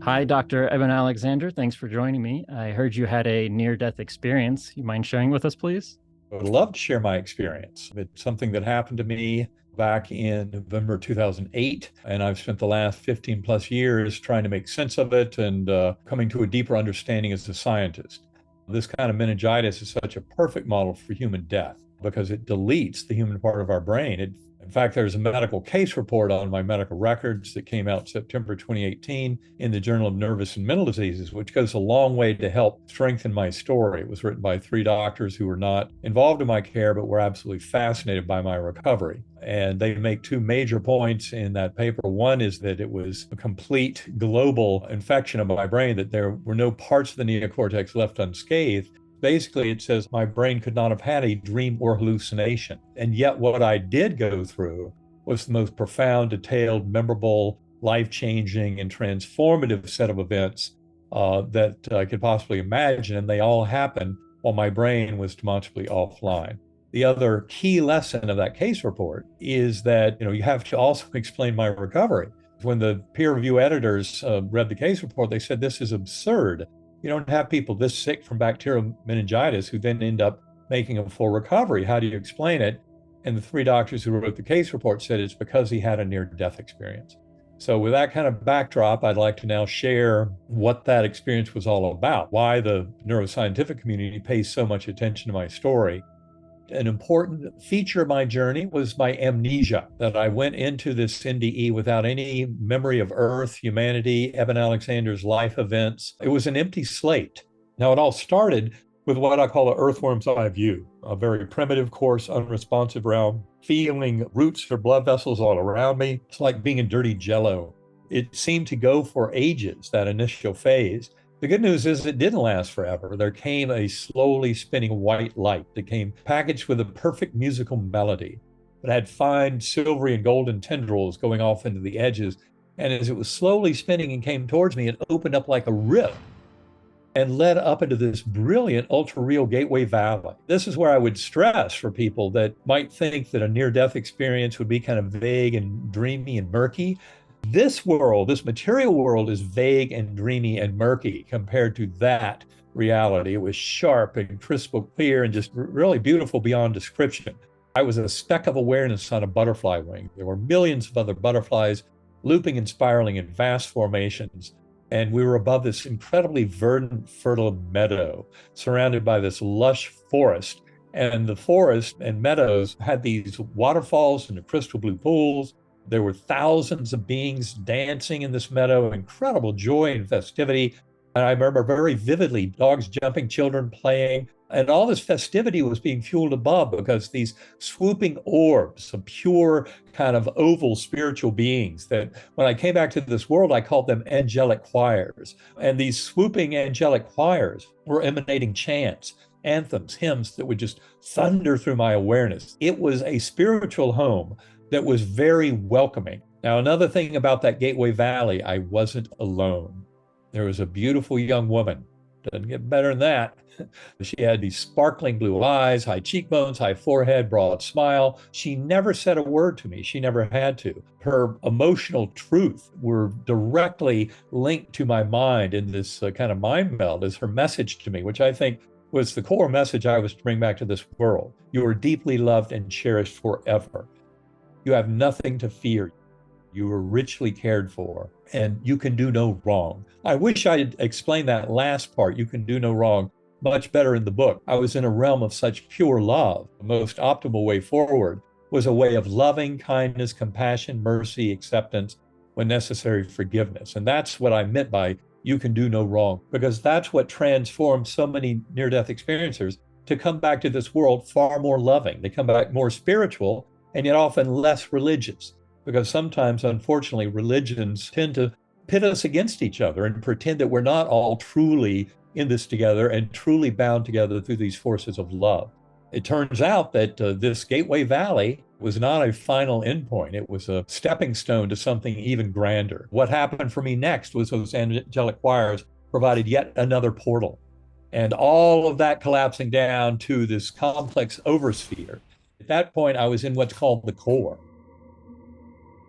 Hi, Dr. Eben Alexander. Thanks for joining me. I heard you had a near-death experience. You mind sharing with us, please? I would love to share my experience. It's something that happened to me back in November 2008, and I've spent the last 15 plus years trying to make sense of it and coming to a deeper understanding as a scientist. This kind of meningitis is such a perfect model for human death because it deletes the human part of our brain. In fact, there's a medical case report on my medical records that came out September 2018 in the Journal of Nervous and Mental Diseases, which goes a long way to help strengthen my story. It was written by three doctors who were not involved in my care, but were absolutely fascinated by my recovery. And they make two major points in that paper. One is that it was a complete global infection of my brain, that there were no parts of the neocortex left unscathed. Basically, it says my brain could not have had a dream or hallucination. And yet, what I did go through was the most profound, detailed, memorable, life changing, and transformative set of events that I could possibly imagine. And they all happened while my brain was demonstrably offline. The other key lesson of that case report is that you have to also explain my recovery. When the peer review editors read the case report, they said, "This is absurd. You don't have people this sick from bacterial meningitis who then end up making a full recovery. How do you explain it?" And the three doctors who wrote the case report said it's because he had a near-death experience. So with that kind of backdrop, I'd like to now share what that experience was all about, why the neuroscientific community pays so much attention to my story. An important feature of my journey was my amnesia, that I went into this NDE without any memory of Earth, humanity, Eben Alexander's life events. It was an empty slate. Now, it all started with what I call the earthworm's eye view, a very primitive, coarse, unresponsive realm, feeling roots or blood vessels all around me. It's like being in dirty jello. It seemed to go for ages, that initial phase. The good news is it didn't last forever. There came a slowly spinning white light that came packaged with a perfect musical melody. It had fine silvery and golden tendrils going off into the edges. And as it was slowly spinning and came towards me, it opened up like a rip and led up into this brilliant ultra-real gateway valley. This is where I would stress for people that might think that a near-death experience would be kind of vague and dreamy and murky. This world, this material world, is vague and dreamy and murky compared to that reality. It was sharp and crystal clear and just really beautiful beyond description. I was a speck of awareness on a butterfly wing. There were millions of other butterflies looping and spiraling in vast formations. And we were above this incredibly verdant, fertile meadow surrounded by this lush forest. And the forest and meadows had these waterfalls and the crystal blue pools. There were thousands of beings dancing in this meadow, incredible joy and festivity. And I remember very vividly dogs jumping, children playing, and all this festivity was being fueled above because these swooping orbs of pure kind of oval spiritual beings that when I came back to this world, I called them angelic choirs. And these swooping angelic choirs were emanating chants, anthems, hymns that would just thunder through my awareness. It was a spiritual home that was very welcoming. Now, another thing about that Gateway Valley, I wasn't alone. There was a beautiful young woman. Doesn't get better than that. She had these sparkling blue eyes, high cheekbones, high forehead, broad smile. She never said a word to me. She never had to. Her emotional truth were directly linked to my mind in this kind of mind meld as her message to me, which I think was the core message I was to bring back to this world. You are deeply loved and cherished forever. You have nothing to fear. You are richly cared for, and you can do no wrong. I wish I had explained that last part, you can do no wrong, much better in the book. I was in a realm of such pure love. The most optimal way forward was a way of loving kindness, compassion, mercy, acceptance, when necessary, forgiveness. And that's what I meant by you can do no wrong, because that's what transformed so many near-death experiencers to come back to this world far more loving. They come back more spiritual, and yet often less religious, because sometimes, unfortunately, religions tend to pit us against each other and pretend that we're not all truly in this together and truly bound together through these forces of love. It turns out that this Gateway Valley was not a final endpoint. It was a stepping stone to something even grander. What happened for me next was those angelic choirs provided yet another portal. And all of that collapsing down to this complex oversphere. At that point, I was in what's called the core.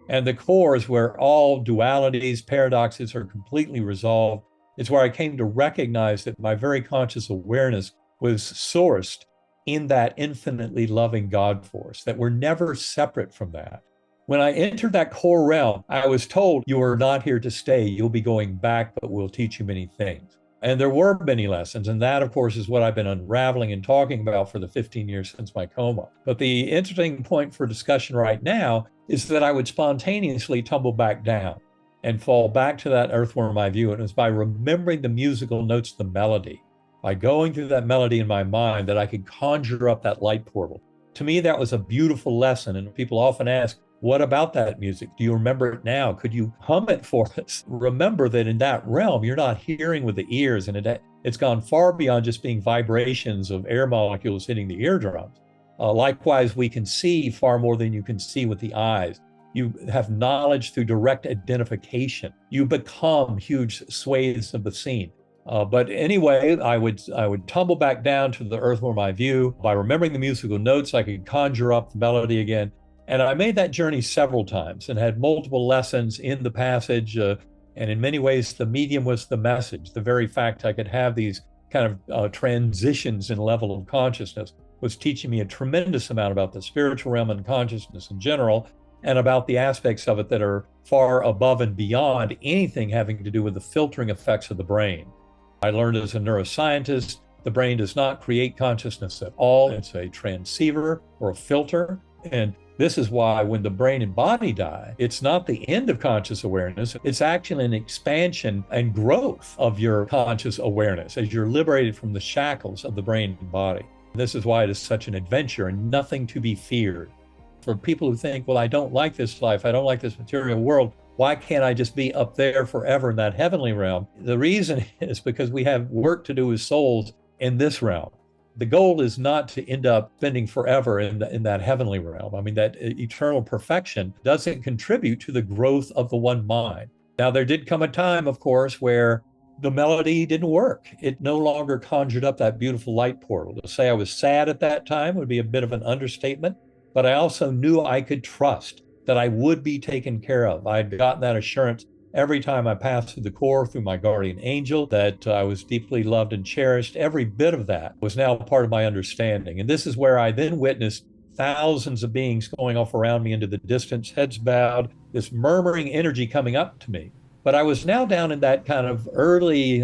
And the core is where all dualities, paradoxes are completely resolved. It's where I came to recognize that my very conscious awareness was sourced in that infinitely loving God force, that we're never separate from that. When I entered that core realm, I was told, you are not here to stay. You'll be going back, but we'll teach you many things. And there were many lessons. And that, of course, is what I've been unraveling and talking about for the 15 years since my coma. But the interesting point for discussion right now is that I would spontaneously tumble back down and fall back to that earthworm eye view. And it was by remembering the musical notes, the melody, by going through that melody in my mind, that I could conjure up that light portal. To me, that was a beautiful lesson. And people often ask, what about that music? Do you remember it now? Could you hum it for us? Remember that in that realm, you're not hearing with the ears, and it's gone far beyond just being vibrations of air molecules hitting the eardrums. Likewise, we can see far more than you can see with the eyes. You have knowledge through direct identification. You become huge swathes of the scene. But anyway, I would tumble back down to the earthworm eye view. By remembering the musical notes, I could conjure up the melody again. And I made that journey several times and had multiple lessons in the passage. And in many ways, the medium was the message. The very fact I could have these kind of transitions in level of consciousness was teaching me a tremendous amount about the spiritual realm and consciousness in general, and about the aspects of it that are far above and beyond anything having to do with the filtering effects of the brain. I learned as a neuroscientist, the brain does not create consciousness at all. It's a transceiver or a filter. And this is why when the brain and body die, it's not the end of conscious awareness. It's actually an expansion and growth of your conscious awareness as you're liberated from the shackles of the brain and body. This is why it is such an adventure and nothing to be feared. For people who think, well, I don't like this life, I don't like this material world, why can't I just be up there forever in that heavenly realm? The reason is because we have work to do as souls in this realm. The goal is not to end up spending forever in that heavenly realm. I mean, that eternal perfection doesn't contribute to the growth of the one mind. Now, there did come a time, of course, where the melody didn't work. It no longer conjured up that beautiful light portal. To say I was sad at that time would be a bit of an understatement, but I also knew I could trust that I would be taken care of. I'd gotten that assurance every time I passed through the core, through my guardian angel, that I was deeply loved and cherished. Every bit of that was now part of my understanding. And this is where I then witnessed thousands of beings going off around me into the distance, heads bowed, this murmuring energy coming up to me. But I was now down in that kind of early,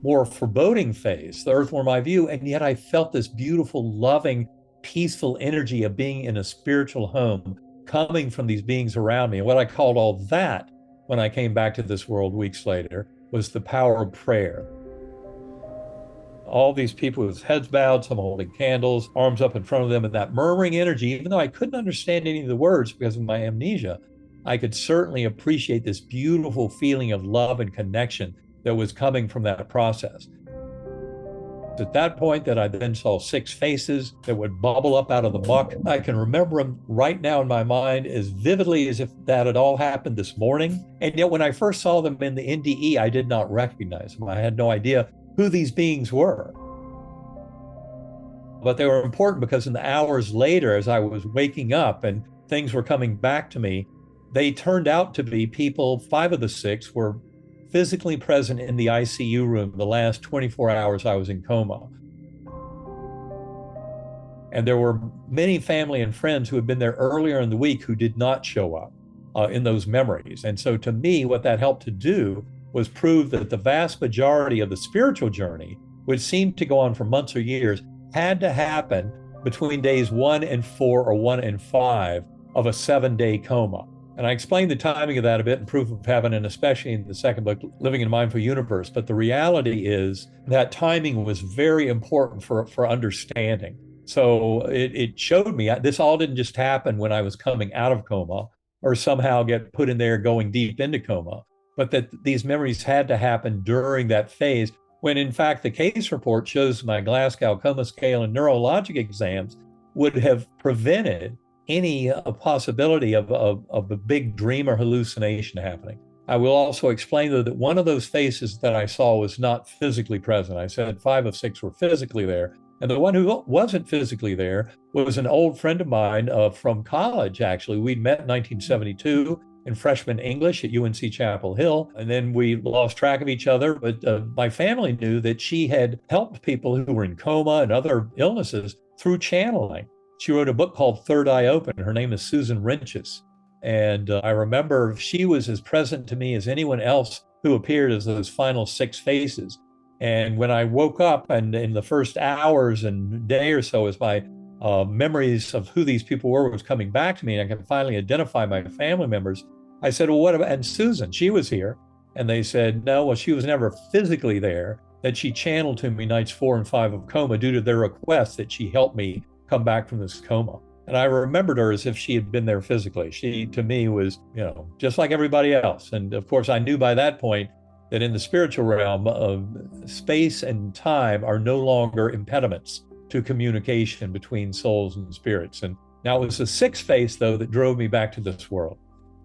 more foreboding phase, the earthworm eye view, and yet I felt this beautiful, loving, peaceful energy of being in a spiritual home coming from these beings around me. And what I called all that, when I came back to this world weeks later, was the power of prayer. All these people with heads bowed, some holding candles, arms up in front of them, and that murmuring energy, even though I couldn't understand any of the words because of my amnesia, I could certainly appreciate this beautiful feeling of love and connection that was coming from that process. At that point that I then saw 6 faces that would bubble up out of the muck. I can remember them right now in my mind as vividly as if that had all happened this morning. And yet when I first saw them in the NDE, I did not recognize them. I had no idea who these beings were. But they were important because in the hours later, as I was waking up and things were coming back to me, they turned out to be people. 5 of the 6 were physically present in the ICU room the last 24 hours I was in coma. And there were many family and friends who had been there earlier in the week who did not show up in those memories. And so to me, what that helped to do was prove that the vast majority of the spiritual journey, which seemed to go on for months or years, had to happen between days 1 and 4 or 1 and 5 of a 7-day coma. And I explained the timing of that a bit in Proof of Heaven, and especially in the second book, Living in a Mindful Universe. But the reality is that timing was very important for understanding. So it showed me this all didn't just happen when I was coming out of coma or somehow get put in there going deep into coma, but that these memories had to happen during that phase when, in fact, the case report shows my Glasgow Coma Scale and neurologic exams would have prevented any possibility of a big dream or hallucination happening. I will also explain, though, that one of those faces that I saw was not physically present. I said 5 of 6 were physically there, And the one who wasn't physically there was an old friend of mine from college, actually. We'd met in 1972 in freshman English at UNC Chapel Hill. And then we lost track of each other. But my family knew that she had helped people who were in coma and other illnesses through channeling. She wrote a book called Third Eye Open. Her name is Susan Rinches. And I remember she was as present to me as anyone else who appeared as those final six faces. And when I woke up, and in the first hours and day or so, as my memories of who these people were was coming back to me, and I could finally identify my family members, I said, well, what about, and Susan, she was here. And they said, no, well, she was never physically there, that she channeled to me nights 4 and 5 of coma due to their request that she help me come back from this coma. And I remembered her as if she had been there physically. She, to me, was, just like everybody else. And of course, I knew by that point that in the spiritual realm, space and time are no longer impediments to communication between souls and spirits. And now it was the sixth face, though, that drove me back to this world.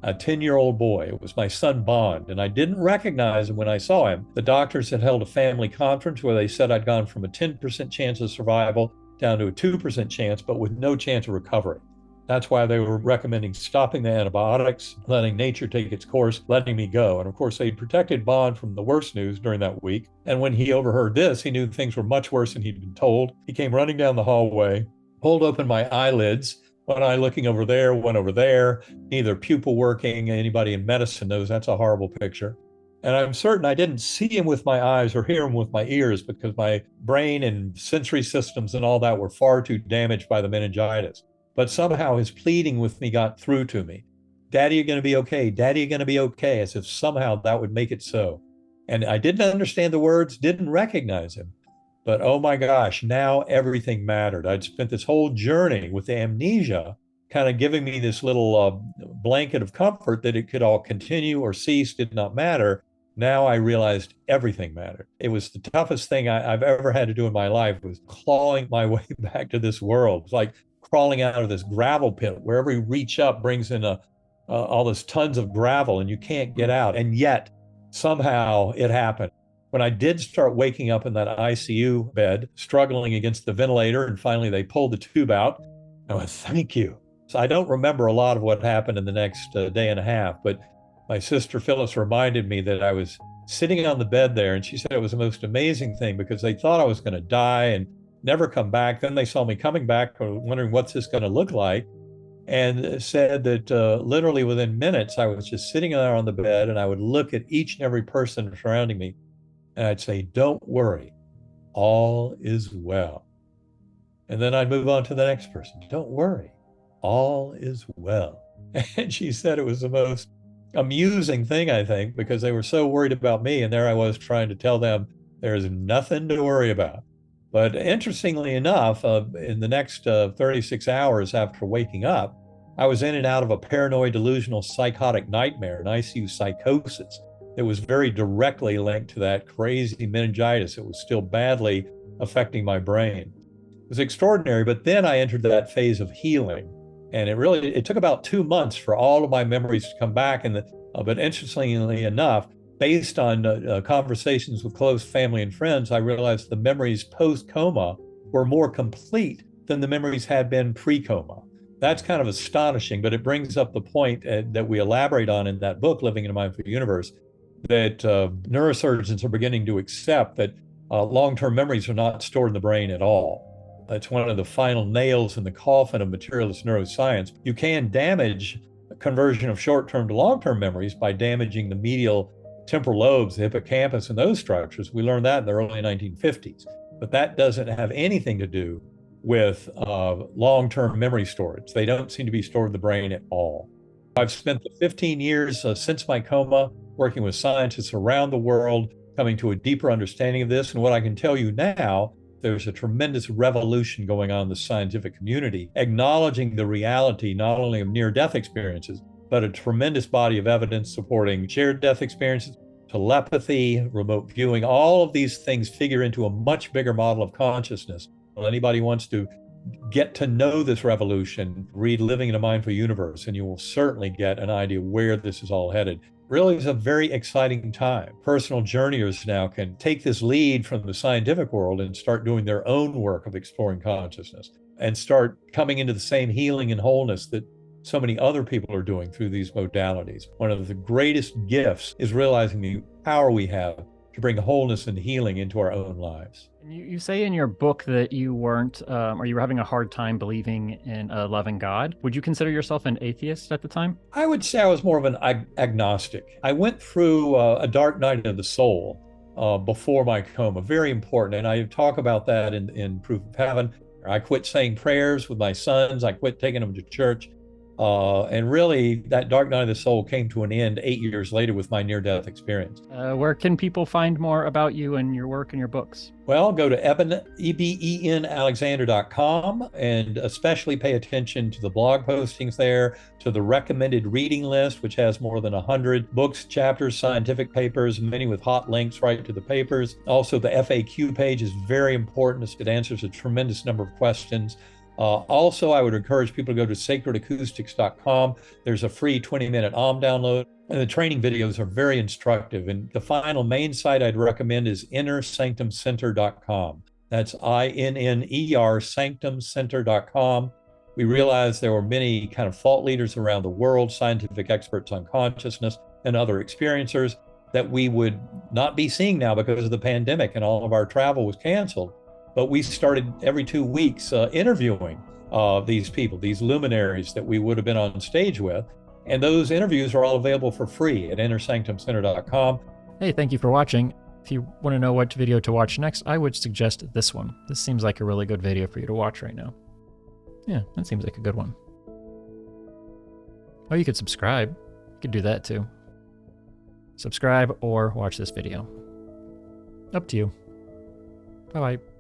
A 10-year-old boy. It was my son, Bond, and I didn't recognize him when I saw him. The doctors had held a family conference where they said I'd gone from a 10% chance of survival down to a 2% chance, but with no chance of recovery. That's why they were recommending stopping the antibiotics, letting nature take its course, letting me go. And of course, they protected Bond from the worst news during that week. And when he overheard this, he knew things were much worse than he'd been told. He came running down the hallway, pulled open my eyelids, one eye looking over there, one over there, neither pupil working. Anybody in medicine knows that's a horrible picture. And I'm certain I didn't see him with my eyes or hear him with my ears because my brain and sensory systems and all that were far too damaged by the meningitis. But somehow his pleading with me got through to me. Daddy, you're going to be okay. Daddy, you're going to be okay. As if somehow that would make it so. And I didn't understand the words, didn't recognize him. But oh my gosh, now everything mattered. I'd spent this whole journey with the amnesia kind of giving me this little blanket of comfort that it could all continue or cease, did not matter. Now I realized everything mattered. It was the toughest thing I've ever had to do in my life, was clawing my way back to this world. It's like crawling out of this gravel pit where every reach up brings in all this tons of gravel and you can't get out. And yet somehow it happened. When I did start waking up in that ICU bed, struggling against the ventilator, and finally they pulled the tube out, I went, thank you. So I don't remember a lot of what happened in the next day and a half, but my sister Phyllis reminded me that I was sitting on the bed there, and she said it was the most amazing thing because they thought I was going to die and never come back. Then they saw me coming back, wondering what's this going to look like, and said that literally within minutes, I was just sitting there on the bed and I would look at each and every person surrounding me and I'd say, don't worry, all is well. And then I'd move on to the next person. Don't worry, all is well. And she said it was the most amusing thing, I think, because they were so worried about me. And there I was trying to tell them there's nothing to worry about. But interestingly enough, in the next 36 hours after waking up, I was in and out of a paranoid delusional psychotic nightmare, an ICU psychosis that was very directly linked to that crazy meningitis. It was still badly affecting my brain. It was extraordinary, but then I entered that phase of healing. And it took about 2 months for all of my memories to come back. But interestingly enough, based on conversations with close family and friends, I realized the memories post-coma were more complete than the memories had been pre-coma. That's kind of astonishing, but it brings up the point that we elaborate on in that book, Living in a Mindful Universe, that neurosurgeons are beginning to accept that long-term memories are not stored in the brain at all. That's one of the final nails in the coffin of materialist neuroscience. You can damage conversion of short-term to long-term memories by damaging the medial temporal lobes, the hippocampus, and those structures. We learned that in the early 1950s. But that doesn't have anything to do with long-term memory storage. They don't seem to be stored in the brain at all. I've spent the 15 years since my coma working with scientists around the world, coming to a deeper understanding of this. And what I can tell you now, there's a tremendous revolution going on in the scientific community, acknowledging the reality not only of near-death experiences, but a tremendous body of evidence supporting shared death experiences, telepathy, remote viewing. All of these things figure into a much bigger model of consciousness. Well, anybody wants to get to know this revolution, read Living in a Mindful Universe, and you will certainly get an idea where this is all headed. really is a very exciting time. Personal journeyers now can take this lead from the scientific world and start doing their own work of exploring consciousness and start coming into the same healing and wholeness that so many other people are doing through these modalities. One of the greatest gifts is realizing the power we have to bring wholeness and healing into our own lives. You say in your book that you weren't, or you were having a hard time believing in a loving God. Would you consider yourself an atheist at the time? I would say I was more of an agnostic. I went through a dark night of the soul before my coma, very important. And I talk about that in Proof of Heaven. I quit saying prayers with my sons. I quit taking them to church. And really, that dark night of the soul came to an end 8 years later with my near-death experience. Where can people find more about you and your work and your books? Well, go to EbenAlexander.com and especially pay attention to the blog postings there, to the recommended reading list, which has more than 100 books, chapters, scientific papers, many with hot links right to the papers. Also, the FAQ page is very important. It answers a tremendous number of questions. Also, I would encourage people to go to sacredacoustics.com. There's a free 20-minute download. And the training videos are very instructive. And the final main site I'd recommend is innersanctumcenter.com. That's INNER sanctumcenter.com. We realized there were many kind of thought leaders around the world, scientific experts on consciousness and other experiencers that we would not be seeing now because of the pandemic and all of our travel was canceled. But we started every 2 weeks interviewing these people, these luminaries that we would have been on stage with. And those interviews are all available for free at innersanctumcenter.com. Hey, thank you for watching. If you want to know what video to watch next, I would suggest this one. This seems like a really good video for you to watch right now. Yeah, that seems like a good one. Oh, you could subscribe. You could do that too. Subscribe or watch this video. Up to you. Bye-bye.